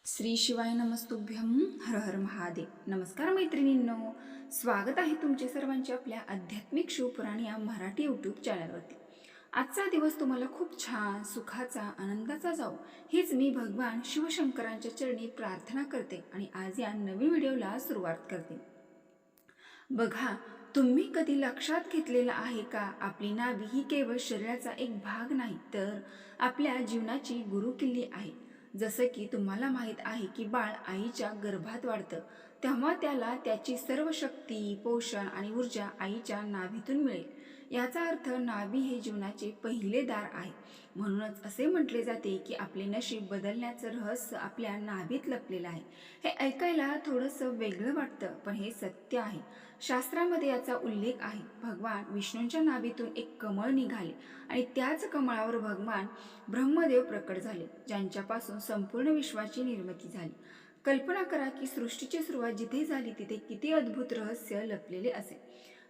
श्री शिवाय नमस्तुभ्यं. हर हर महादेव. नमस्कार मैत्रिणींनो, स्वागत आहे तुमचे सर्वांचे आपल्या आध्यात्मिक शिवपुराण या मराठी यूट्यूब चॅनलवरती. आजचा दिवस तुम्हाला खूप छान, सुखाचा, आनंदाचा जाओ हीच मी भगवान शिवशंकरांच्या चरणी प्रार्थना करते आणि आज या नवीन व्हिडिओला सुरुवात करते. बघा, तुम्ही कधी लक्षात घेतलेलं आहे का, आपली नाभी ही केवळ शरीराचा एक भाग नाही तर आपल्या जीवनाची गुरुकिल्ली आहे. जसं की तुम्हाला माहीत आहे की बाळ आईच्या गर्भात वाढतं तेव्हा त्याला त्याची सर्व शक्ती, पोषण आणि ऊर्जा आईच्या नाभीतून मिळेल. याचा अर्थ नाभी हे जीवनाचे पहिले दार आहे. म्हणूनच असे म्हटले जाते की आपले नशीब बदलण्याचं रहस्य आपल्या नाभीत लपलेलं आहे. हे ऐकायला थोडंसं वेगळं वाटतं, पण हे सत्य आहे. शास्त्रामध्ये याचा उल्लेख आहे. भगवान विष्णूंच्या नाभीतून एक कमळ निघाले आणि त्याच कमळावर भगवान ब्रह्मदेव प्रकट झाले, ज्यांच्यापासून संपूर्ण विश्वाची निर्मिती झाली. कल्पना करा की सृष्टीची सुरुवात जिथे झाली तिथे किती अद्भुत रहस्य लपलेले असेल.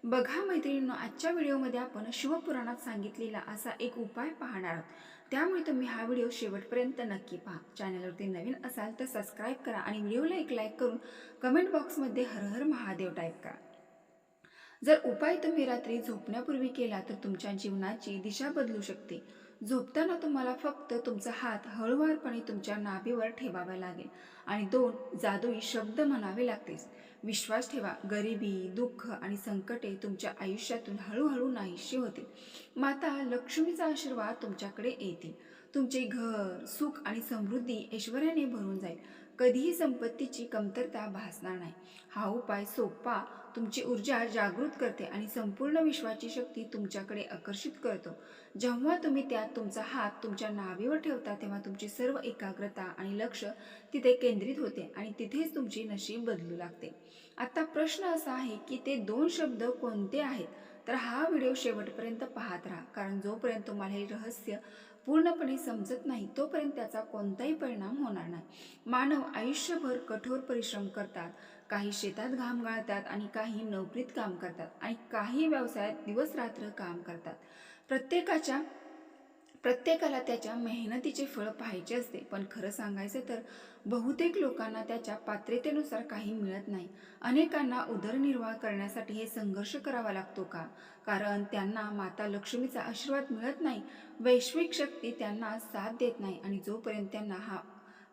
बघा मैत्रिणींनो, आजच्या व्हिडिओमध्ये आपण शिवपुराणात सांगितलेला असा एक उपाय पाहणार आहोत. त्यामुळे तुम्ही हा व्हिडिओ शेवटपर्यंत नक्की पहा. चॅनलवरती नवीन असाल तर सबस्क्राईब करा आणि व्हिडिओला एक लाईक करून कमेंट बॉक्समध्ये हर हर महादेव टाईप करा. जर उपाय तुम्ही रात्री झोपण्यापूर्वी केला तर तुमच्या जीवनाची दिशा बदलू शकते. झोपताना तुम्हाला फक्त तुमचा हात हळूवारपणे तुमच्या नाभीवर ठेवावा लागेल आणि 2 जादुई शब्द म्हणावे लागतील. विश्वास ठेवा, गरिबी, दुःख आणि संकटे तुमच्या आयुष्यातून हळूहळू नाहीशी होतील. माता लक्ष्मीचा आशीर्वाद तुमच्याकडे येतील. तुमचे घर, सुख आणि समृद्धी ऐश्वर्याने भरून जाईल. कधीही संपत्तीची कमतरता भासणार नाही. हा उपाय सोपा तुमची ऊर्जा जागृत करते आणि संपूर्ण विश्वाची शक्ती तुमच्याकडे आकर्षित करतो. जेव्हा तुम्ही त्यात तुमचा हात तुमच्या नाभीवर ठेवता तेव्हा तुमची सर्व एकाग्रता आणि लक्ष तिथे केंद्रित होते आणि तिथेच तुमचे नशीब बदलू लागते. आता प्रश्न असा आहे की ते 2 शब्द कोणते आहेत? तर हा व्हिडिओ शेवटपर्यंत पाहत राहा, कारण जोपर्यंत तुम्हाला हे रहस्य पूर्णपणे समजत नाही तोपर्यंत त्याचा कोणताही परिणाम होणार नाही. मानव आयुष्यभर कठोर परिश्रम करतात. काही शेतात घाम गाळतात आणि काही नोकरीत काम करतात आणि काही व्यवसायात दिवस रात्र काम करतात. प्रत्येकाला त्याच्या मेहनतीचे फळ पाहायचे असते, पण खरं सांगायचं तर बहुतेक लोकांना त्याच्या पात्रतेनुसार काही मिळत नाही. अनेकांना उदरनिर्वाह करण्यासाठी हे संघर्ष करावा लागतो का? कारण त्यांना माता लक्ष्मीचा आशीर्वाद मिळत नाही. वैश्विक शक्ती त्यांना साथ देत नाही आणि जोपर्यंत त्यांना हा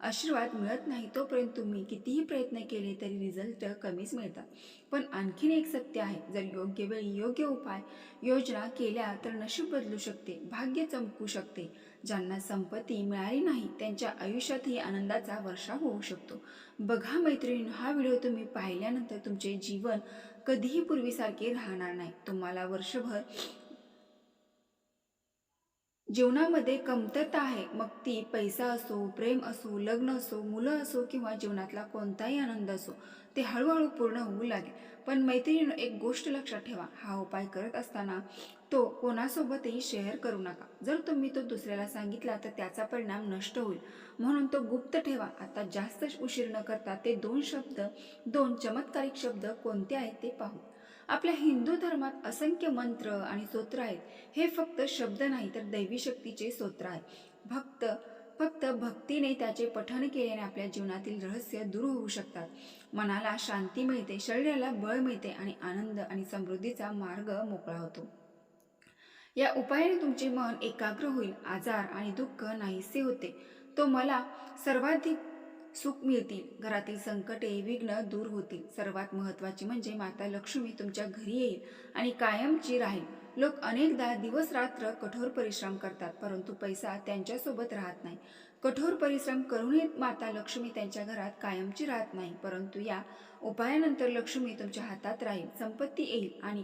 आशीर्वाद मिळत नाही तोपर्यंत तुम्ही कितीही प्रयत्न केले तरी रिझल्ट कमीच मिळतात. पण आणखीन एक सत्य आहे, जर योग्य वेळी योग्य उपाय योजना केल्या तर नशीब बदलू शकते, भाग्य चमकू शकते. ज्यांना संपत्ती मिळाली नाही त्यांच्या आयुष्यातही आनंदाचा वर्षाव होऊ शकतो. बघा मैत्रिणींनो, हा व्हिडिओ तुम्ही पाहिल्यानंतर तुमचे जीवन कधीही पूर्वीसारखे राहणार नाही. तुम्हाला वर्षभर जीवनामध्ये कमतरता आहे, मग ती पैसा असो, प्रेम असो, लग्न असो, मुलं असो किंवा जीवनातला कोणताही आनंद असो, ते हळूहळू पूर्ण होऊ लागेल. पण मैत्रिणींनो, एक गोष्ट लक्षात ठेवा, हा उपाय करत असताना तो कोणासोबतही शेअर करू नका. जर तुम्ही तो दुसऱ्याला सांगितला तर त्याचा परिणाम नष्ट होईल, म्हणून तो गुप्त ठेवा. आता जास्त उशीर न करता ते 2 शब्द, 2 चमत्कारिक शब्द कोणते आहेत ते पाहू. आपल्या हिंदू धर्मात असंख्य मंत्र आणि स्तोत्र आहेत. हे फक्त शब्द नाही तर दैवी शक्तीचे स्तोत्र आहे. फक्त भक्तीने त्याचे पठण केल्याने आपल्या जीवनातील रहस्य दूर होऊ शकतात. मनाला शांती मिळते, शरीराला बळ मिळते आणि आनंद आणि समृद्धीचा मार्ग मोकळा होतो. या उपायाने तुमचे मन एकाग्र होईल, आजार आणि दुःख नाहीसे होते. तो मला सर्वाधिक सुख मिळतील, घरातील संकटे, विघ्न दूर होतील. सर्वात महत्त्वाचे म्हणजे माता लक्ष्मी तुमच्या घरी येईल आणि कायमची राहील. लोक अनेकदा दिवस रात्र कठोर परिश्रम करतात, परंतु पैसा त्यांच्यासोबत राहत नाही. कठोर परिश्रम करूनही माता लक्ष्मी त्यांच्या घरात कायमची राहत नाही, परंतु या उपायानंतर लक्ष्मी तुमच्या हातात राहील, संपत्ती येईल आणि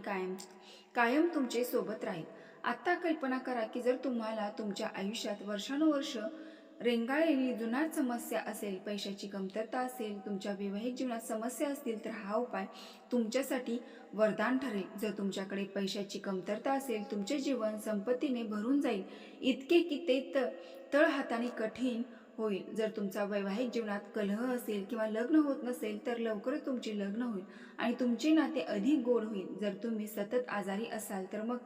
कायम तुमचे सोबत राहील. आता कल्पना करा की जर तुम्हाला तुमच्या आयुष्यात वर्षानुवर्ष रेंगाळलेली जुनाट समस्या असेल, पैशाची कमतरता असेल, तुमच्या वैवाहिक जीवनात समस्या असतील, तर हा उपाय तुमच्यासाठी वरदान ठरेल. जर तुमच्याकडे पैशाची कमतरता असेल, तुमचे जीवन संपत्तीने भरून जाईल, इतके की ते तळहाताने कठीण होईल. जर तुमचा वैवाहिक जीवनात कलह असेल किंवा लग्न होत नसेल तर लवकरच तुमचे लग्न होईल आणि तुमचे नाते अधिक गोड होईल. जर तुम्ही सतत आजारी असाल तर मग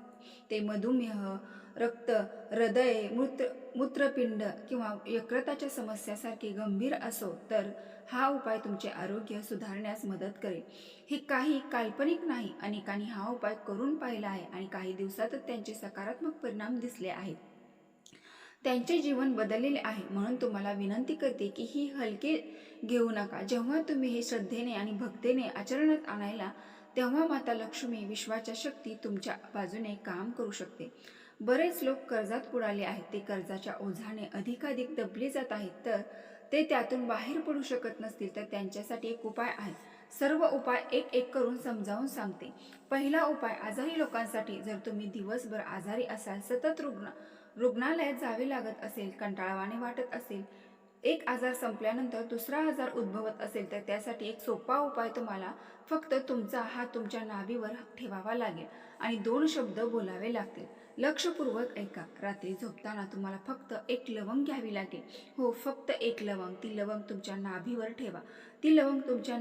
ते मधुमेह, रक्त, हृदय, मूत्रपिंड किंवा यकृताच्या समस्यासारखे गंभीर असो तर हा उपाय तुमचे आरोग्य सुधारण्यास मदत करेल. हे काही काल्पनिक नाही. अनेकांनी हा उपाय करून पाहिला आहे आणि काही दिवसातच त्यांचे सकारात्मक परिणाम दिसले आहेत. त्यांचे जीवन बदललेले आहे. म्हणून तुम्हाला विनंती करते की ही हलके घेऊ नका. जेव्हा तुम्ही हे श्रद्धेने आणि भक्तीने आचरणात आणायला तेव्हा माता लक्ष्मी, विश्वाच्या शक्ती तुमच्या बाजूने काम करू शकते. बरेच लोक कर्जात बुडाले आहेत. ते कर्जाच्या ओझाने अधिकाधिक दबले जात आहेत. तर ते त्यातून बाहेर पडू शकत नसतील तर त्यांच्यासाठी एक उपाय आहे. सर्व उपाय एक एक करून समजावून सांगते. पहिला उपाय आजारी लोकांसाठी. जर तुम्ही दिवसभर आजारी असाल, सतत रुग्णालयात जावे लागत असेल, कंटाळवाणे वाटत असेल, एक आजार संपल्यानंतर दुसरा आजार उद्भवत असेल तर त्यासाठी एक सोपा उपाय. तुम्हाला फक्त तुमचा हात तुमच्या नाभीवर ठेवावा लागेल आणि 2 शब्द बोलावे लागतील. लक्षपूर्वक ऐका. रात्री झोपताना तुम्हाला फक्त एक लवंग घ्यावी लागेल. हो, फक्त एक लवंग. ती लवंग तुमच्या नाभीवर ठेवा. ती लवंग तुमच्या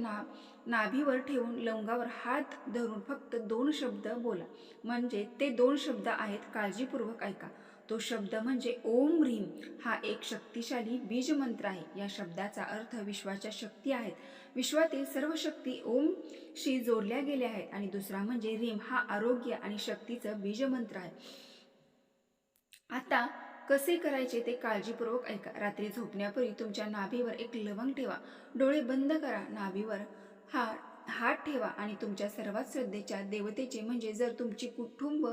नाभीवर ठेवून लवंगावर हात धरून फक्त 2 शब्द बोला. म्हणजे ते 2 शब्द आहेत. काळजीपूर्वक ऐका. तो शब्द म्हणजे ओम ह्रीम. हा एक शक्तिशाली बीज मंत्र आहे. या शब्दाचा अर्थ विश्वाच्या शक्ती आहेत. विश्वातील सर्व शक्ती ओमशी जोडल्या गेल्या आहेत. आणि दुसरा म्हणजे ह्रीम. हा आरोग्य आणि शक्तीचं बीज मंत्र आहे. आता कसे करायचे ते काळजीपूर्वक ऐका. रात्री झोपण्यापूर्वी तुमच्या नाभीवर एक लवंग ठेवा. डोळे बंद करा. नाभीवर हात ठेवा आणि तुमच्या सर्वात श्रद्धेच्या देवतेचे, म्हणजे जर तुमची कुटुंब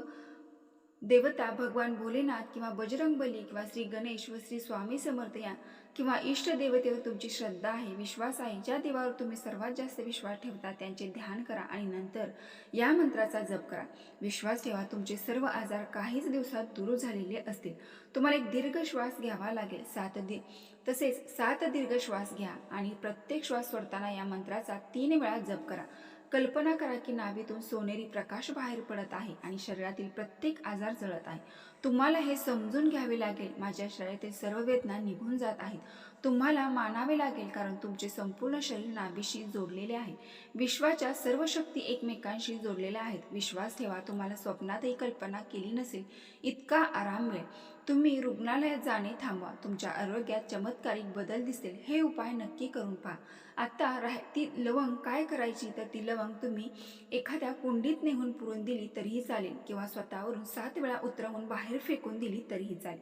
देवता भगवान भोलेनाथ किंवा बजरंगबली किंवा श्री गणेश व श्री स्वामी समर्थ या किंवा इष्ट देवतेवर तुमची श्रद्धा आहे, विश्वास आहे, ज्या देवावर तुम्ही सर्वात जास्त विश्वास ठेवता त्यांचे ध्यान करा आणि नंतर या मंत्राचा जप करा. विश्वास ठेवा, तुमचे सर्व आजार काहीच दिवसात दूर झालेले असतील. तुम्हाला एक दीर्घ श्वास घ्यावा लागेल. 7 दीर्घ श्वास घ्या आणि प्रत्येक श्वास सोडताना या मंत्राचा 3 वेळा जप करा. कल्पना करा की नाभीतून सोनेरी प्रकाश बाहेर पडत आहे आणि शरीरातील प्रत्येक आजार जळत आहे. तुम्हाला हे समजून घ्यावे लागेल, माझ्या शरीरातील सर्व वेदना निघून जात आहेत. तुम्हाला मानावे लागेल कारण तुमचे संपूर्ण शरीर नाभीशी जोडलेले आहे. विश्वाच्या सर्व शक्ती एकमेकांशी जोडलेल्या आहेत. विश्वास ठेवा, तुम्हाला स्वप्नातही कल्पना केली नसेल इतका आराम मिळेल. तुम्ही रुग्णालयात जाणे थांबवा. तुमच्या आरोग्यात चमत्कारिक बदल दिसतील. हे उपाय नक्की करून पहा. आता ती लवंग काय करायची, तर ती लवंग तुम्ही एखाद्या कुंडीत नेहून पुरून दिली तरीही चालेल किंवा स्वतःवरून 7 वेळा उतरवून बाहेर फेकून दिली तरीही चालेल.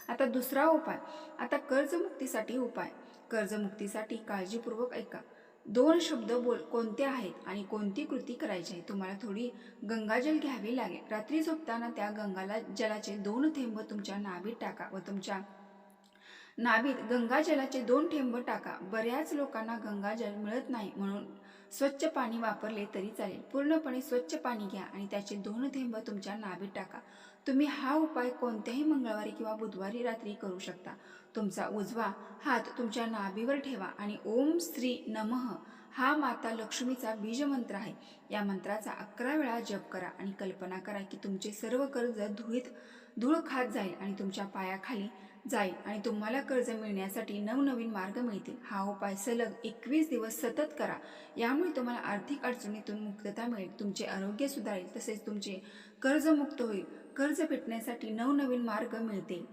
आता दुसरा उपाय. आता कर्जमुक्तीसाठी उपाय. कर्जमुक्तीसाठी काळजीपूर्वक ऐका. 2 शब्द कोणते आहेत आणि कोणती कृती करायची आहे. तुम्हाला थोडी गंगाजल घ्यावी लागेल. रात्री झोपताना त्या जलाचे 2 थेंब तुमच्या नाभीत टाका व तुमच्या नाभीत गंगाजलाचे 2 थेंब टाका. बऱ्याच लोकांना गंगाजल मिळत नाही, म्हणून स्वच्छ पाणी वापरले तरी चालेल. पूर्णपणे स्वच्छ पाणी घ्या आणि त्याचे 2 थेंब तुमच्या नाभीत टाका. तुम्ही हा उपाय कोणत्याही मंगळवारी किंवा बुधवारी रात्री करू शकता. तुमचा उजवा हात तुमच्या नाभीवर ठेवा आणि ओम श्री नमः हा माता लक्ष्मीचा बीज मंत्र आहे. या मंत्राचा 11 वेळा जप करा आणि कल्पना करा की तुमचे सर्व कर्ज धूळ खात जाईल आणि तुमच्या पायाखाली जाईल आणि तुम्हाला कर्ज मिळण्यासाठी नवनवीन मार्ग मिळतील. हा उपाय सलग 21 दिवस सतत करा. यामुळे तुम्हाला आर्थिक अडचणीतून मुक्तता मिळेल, तुमचे आरोग्य सुधारेल, तसेच तुमचे कर्जमुक्त होईल. कर्ज भेटण्यासाठी नवनवीन मार्ग मिळतील.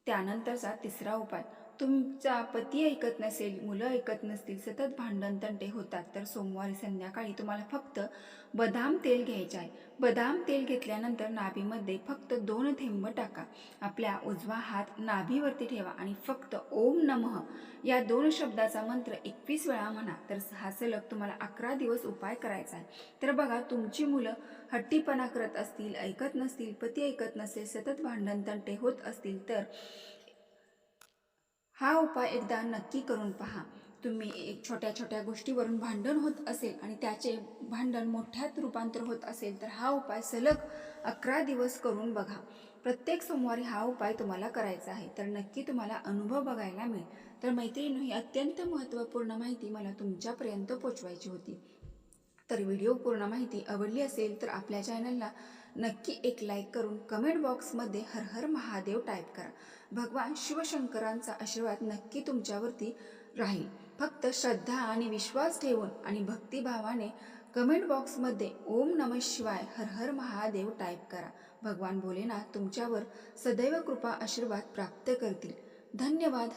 त्यानंतरचा तिसरा उपाय. तुमचा पती ऐकत नसेल, मुलं ऐकत नसतील, सतत भांडण तंटे होतात, तर सोमवारी संध्याकाळी तुम्हाला फक्त बदाम तेल घ्यायचे आहे. बदाम तेल घेतल्यानंतर नाभीमध्ये फक्त 2 थेंब टाका. आपल्या उजवा हात नाभीवरती ठेवा आणि फक्त ओम नमः या 2 शब्दाचा मंत्र 21 वेळा म्हणा. तर हा सलग तुम्हाला 11 दिवस उपाय करायचा आहे. तर बघा, तुमची मुलं हट्टीपणा करत असतील, ऐकत नसतील, पती ऐकत नसेल, सतत भांडण तंटे होत असतील तर हा उपाय एकदा नक्की करून पहा. तुम्ही एक छोट्या छोट्या गोष्टीवरून भांडण होत असेल आणि त्याचे भांडण मोठ्यात रूपांतर होत असेल तर हा उपाय सलग 11 दिवस करून बघा. प्रत्येक सोमवारी हा उपाय तुम्हाला करायचा आहे. तर नक्की तुम्हाला अनुभव बघायला मिळेल. तर मैत्रिणींनो, ही अत्यंत महत्त्वपूर्ण माहिती मला तुमच्यापर्यंत पोचवायची होती. तर व्हिडिओ पूर्ण माहिती आवडली असेल तर आपल्या चॅनलला नक्की एक लाईक करून कमेंट बॉक्समध्ये हर हर महादेव टाईप करा. भगवान शिवशंकरांचा आशीर्वाद नक्की तुमच्यावरती राहील. फक्त श्रद्धा आणि विश्वास ठेवून आणि भक्तिभावाने कमेंट बॉक्समध्ये ओम नमः शिवाय हर हर महादेव टाईप करा. भगवान भोलेनाथ तुमच्यावर सदैव कृपा आशीर्वाद प्राप्त करतील. धन्यवाद.